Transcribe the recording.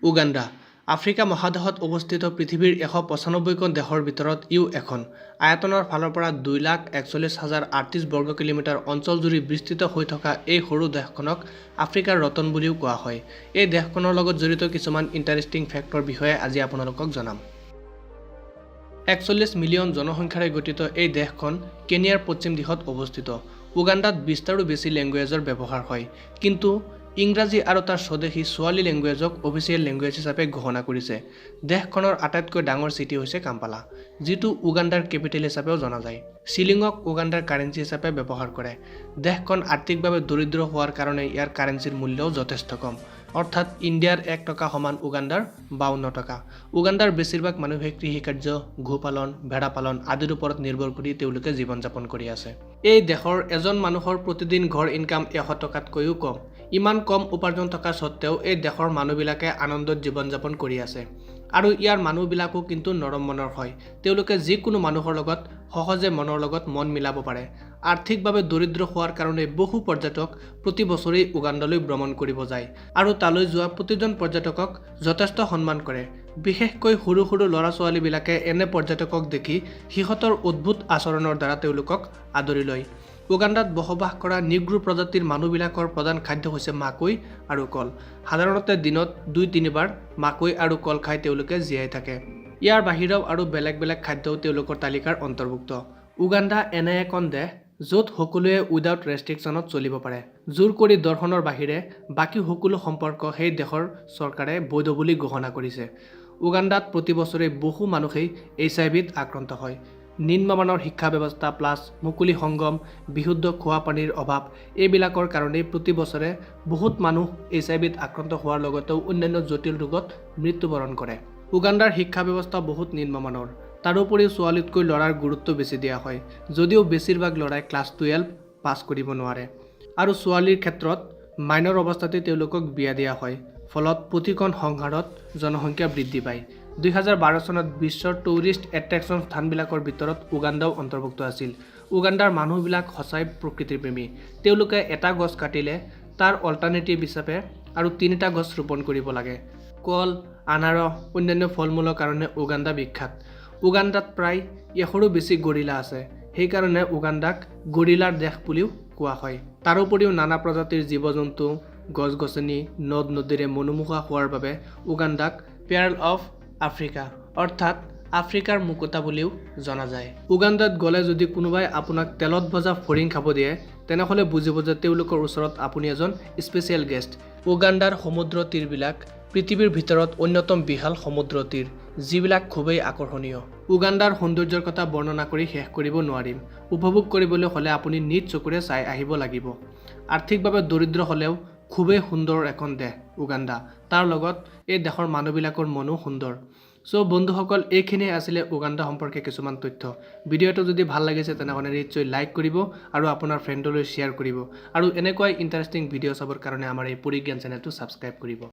Uganda Africa মহাদেশত অৱস্থিত পৃথিৱীৰ ১৯৫খন দেশৰ ভিতৰত ইও এখন। আয়তনৰ ফালৰ পৰা ২,৪১,০৩৮ বৰ্গ কিলোমিটাৰ অঞ্চলজুৰি বিস্তৃত হৈ থকা এই সৰু দেশখনক আফ্ৰিকাৰ ৰতন বুলিও কোৱা হয়। এই দেশখনৰ লগত জড়িত কিছুমান ইণ্টাৰেষ্টিং ফেক্টৰ বিষয়ে আজি আপোনালোকক জনাম। ৪১ মিলিয়ন জনসংখ্যাৰে গঠিত এই দেশখন কেনিয়াৰ পশ্চিম দিশত অৱস্থিত। উগাণ্ডাত ২০টাৰো বেছি লেংগুৱেজৰ ব্যৱহাৰ হয়, কিন্তু ইংৰাজী আৰু তাৰ স্বদেশী ছোৱালী লেংগুৱেজক অফিচিয়েল লেংগুৱেজ হিচাপে ঘোষণা কৰিছে। দেশখনৰ আটাইতকৈ ডাঙৰ চিটি হৈছে কাম্পালা, যিটো উগাণ্ডাৰ কেপিটেল হিচাপেও জনা যায়। শিলিঙক উগাণ্ডাৰ কাৰেঞ্চি হিচাপে ব্যৱহাৰ কৰে। দেশখন আৰ্থিকভাৱে দৰিদ্ৰ হোৱাৰ কাৰণে ইয়াৰ কাৰেঞ্চিৰ মূল্যও যথেষ্ট কম, অৰ্থাৎ ইণ্ডিয়াৰ ১ টকা সমান উগাণ্ডাৰ ৫২ টকা। উগাণ্ডাৰ বেছিভাগ মানুহে কৃষিকাৰ্য, গোপালন, ভেড়া পালন আদিৰ ওপৰত নিৰ্ভৰ কৰি তেওঁলোকে জীৱন যাপন কৰি আছে। এই দেশৰ এজন মানুহৰ প্ৰতিদিন ঘৰ ইনকাম ১০০ টকাতকৈও কম। ইমান কম উপাৰ্জন থকা স্বত্বেও এই দেশৰ মানুহবিলাকে আনন্দত জীৱন যাপন কৰি আছে। আৰু ইয়াৰ মানুহবিলাকো কিন্তু নৰম মনৰ হয়। তেওঁলোকে যিকোনো মানুহৰ লগত সহজে মনৰ লগত মন মিলাব পাৰে। আৰ্থিকভাৱে দৰিদ্ৰ হোৱাৰ কাৰণে বহু পৰ্যটক প্ৰতি বছৰেই উগাণ্ডালৈ ভ্ৰমণ কৰিব যায় আৰু তালৈ যোৱা প্ৰতিজন পৰ্যটকক যথেষ্ট সন্মান কৰে। বিশেষকৈ সৰু সৰু ল'ৰা ছোৱালীবিলাকে এনে পৰ্যটকক দেখি সিহঁতৰ অদ্ভুত আচৰণৰ দ্বাৰা তেওঁলোকক আদৰি লয়। উগাণ্ডাত বসবাস কৰা নিগ্ৰো প্ৰজাতিৰ মানুহবিলাকৰ প্ৰধান খাদ্য হৈছে মাকৈ আৰু কল। সাধাৰণতে দিনত ২-৩ বাৰ মাকৈ আৰু কল খাই তেওঁলোকে জীয়াই থাকে। ইয়াৰ বাহিৰেও আৰু বেলেগ বেলেগ খাদ্যও তেওঁলোকৰ তালিকাৰ অন্তৰ্ভুক্ত। উগাণ্ডা এনে এখন দেশ য'ত সকলোৱে উইদাউট ৰেষ্ট্ৰিকশ্যনত চলিব পাৰে। জোৰ কৰি দৰ্শনৰ বাহিৰে বাকী সকলো সম্পৰ্ক সেই দেশৰ চৰকাৰে বৈধ বুলি ঘোষণা কৰিছে। উগাণ্ডাত প্ৰতি বছৰে বহু মানুহেই HIV-ত আক্ৰান্ত হয়। নিম্নমানৰ শিক্ষা ব্যৱস্থা প্লাছ মুকলি সংগম, বিশুদ্ধ খোৱা পানীৰ অভাৱ এইবিলাকৰ কাৰণেই প্ৰতি বছৰে বহুত মানুহ HIV-ত আক্ৰান্ত হোৱাৰ লগতেও অন্যান্য জটিল ৰোগত মৃত্যুবৰণ কৰে। উগাণ্ডাৰ শিক্ষা ব্যৱস্থা বহুত নিম্নমানৰ। তাৰোপৰি ছোৱালীতকৈ ল'ৰাৰ গুৰুত্ব বেছি দিয়া হয়, যদিও বেছিভাগ ল'ৰাই ক্লাছ 12 পাছ কৰিব নোৱাৰে। আৰু ছোৱালীৰ ক্ষেত্ৰত মাইনৰ অৱস্থাতে তেওঁলোকক বিয়া দিয়া হয়। ফলত প্ৰতিখন সংসাৰত জনসংখ্যা বৃদ্ধি পায়। ২০১২ চনত বিশ্বৰ টুৰিষ্ট এট্ৰেকশ্যন স্থানবিলাকৰ ভিতৰত উগাণ্ডাও অন্তৰ্ভুক্ত আছিল। উগাণ্ডাৰ মানুহবিলাক সঁচাই প্ৰকৃতিৰ প্ৰেমী। তেওঁলোকে এটা গছ কাটিলে তাৰ অল্টাৰনেটিভ হিচাপে আৰু ৩টা গছ ৰোপণ কৰিব লাগে। কল, আনাৰস, অন্যান্য ফল-মূলৰ কাৰণে উগাণ্ডা বিখ্যাত। উগাণ্ডাত প্ৰায় ১০০ৰো বেছি গৰিলা আছে। সেইকাৰণে উগাণ্ডাক গৰিলাৰ দেশ বুলিও কোৱা হয়। তাৰোপৰিও নানা প্ৰজাতিৰ জীৱ-জন্তু, গছ-গছনি, নদ-নদীৰে মনোমোহা হোৱাৰ বাবে উগাণ্ডাক পেয়াৰ্ল অফ আফ্ৰিকা অৰ্থাৎ আফ্ৰিকাৰ মুকুতা বুলিও জনা যায়। উগাণ্ডাত গ'লে যদি কোনোবাই আপোনাক তেলত ভজা ফৰিং খাব দিয়ে, তেনেহ'লে বুজিব যে তেওঁলোকৰ ওচৰত আপুনি এজন স্পেচিয়েল গেষ্ট। উগাণ্ডাৰ সমুদ্ৰ তীৰবিলাক পৃথিৱীৰ ভিতৰত অন্যতম বিশাল সমুদ্ৰ তীৰ, যিবিলাক খুবেই আকৰ্ষণীয়। উগাণ্ডাৰ সৌন্দৰ্যৰ কথা বৰ্ণনা কৰি শেষ কৰিব নোৱাৰিম। উপভোগ কৰিবলৈ হ'লে আপুনি নিজ চকুৰে চাই আহিব লাগিব। আৰ্থিকভাৱে দৰিদ্ৰ হ'লেও খুবেই সুন্দৰ এখন দেশ উগাণ্ডা। তাৰ লগত এই দেশৰ মানুহবিলাকৰ মনো সুন্দৰ। চ' বন্ধুসকল, এইখিনিয়ে আছিলে উগাণ্ডা সম্পৰ্কে কিছুমান তথ্য। ভিডিঅ'টো যদি ভাল লাগিছে তেনেহ'লে নিশ্চয় লাইক কৰিব আৰু আপোনাৰ ফ্ৰেণ্ডলৈ শ্বেয়াৰ কৰিব। আৰু এনেকুৱাই ইণ্টাৰেষ্টিং ভিডিঅ' চাবৰ কাৰণে আমাৰ এই পৰিজ্ঞান চেনেলটো ছাবস্ক্ৰাইব কৰিব।